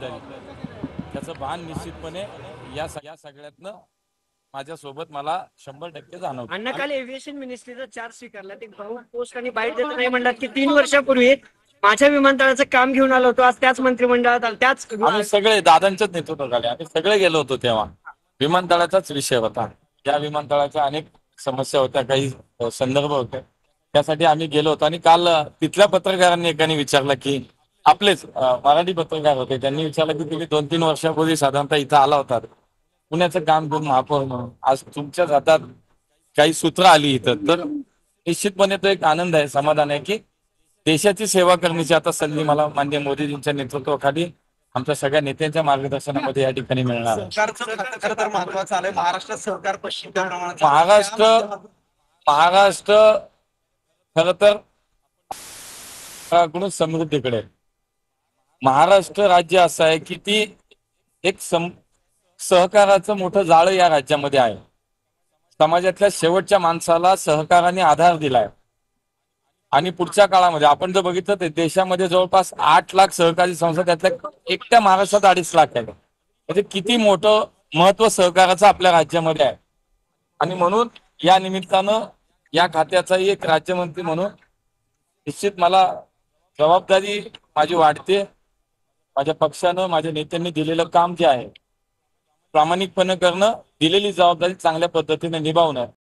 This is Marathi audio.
जबाबदारी त्याचं भान निश्चितपणे या सगळ्यातनं माझ्यासोबत मला 100% जाणवतं. अण्णा काल एव्हिएशन मिनिस्ट्रीचा चार्ज स्वीकारला. ते भाऊ पोस्ट आणि बाईट देत नाही म्हणतात की 3 वर्षापूर्वी माझ्या विमानतळाचं काम घेऊन आलो होतो, आज त्याच मंत्रिमंडळात आलो, त्याच आम्ही सगळे दादांच्याच नेतृत्वाखाली आम्ही सगळे गेलो होतो. तेव्हा विमानतळाचाच विषय होता. या विमानतळाच्या अनेक समस्या होत्या, काही संदर्भ होते, त्यासाठी आम्ही गेलो होतो. आणि काल तिथल्या पत्रकारांनी एकाने विचारलं की आपलेच मराठी पत्रकार होते, त्यांनी विचारलं की तुम्ही 2-3 वर्षापूर्वी साधारणतः इथं आला होता पुण्याचं काम घेऊन महापौर म्हणून, आज तुमच्याच हातात काही सूत्र आली इथं, तर निश्चितपणे तो एक आनंद आहे, समाधान आहे की देशाची सेवा करण्याची आता संधी मला माननीय मोदीजींच्या नेतृत्वाखाली आमच्या सगळ्या नेत्यांच्या मार्गदर्शनामध्ये या ठिकाणी मिळणार आहे. सरकारचं खरं तर महत्वाचं आलंय. महाराष्ट्रात सहकार पश्चिम प्रमाणात महाराष्ट्र खर तर कडून समृद्धीकडे. महाराष्ट्र राज्य असं आहे की ती एक सहकाराचं मोठं जाळं या राज्यामध्ये आहे. समाजातल्या शेवटच्या माणसाला सहकाराने आधार दिलाय. आणि पुढच्या काळामध्ये आपण जर बघितलं तर देशामध्ये जवळपास 8 लाख सहकारी संस्था, त्यातल्या एकट्या महाराष्ट्रात 2.5 लाख आहे. म्हणजे किती मोठं महत्व सहकाराचं आपल्या राज्यामध्ये आहे. आणि म्हणून या निमित्तानं या खात्याचाही एक राज्यमंत्री म्हणून निश्चित मला जबाबदारी माझी वाढते. माझ्या पक्षानं, माझ्या नेत्यांनी दिलेलं काम जे आहे प्रामाणिकपणे करणं, दिलेली जबाबदारी चांगल्या पद्धतीने निभावणं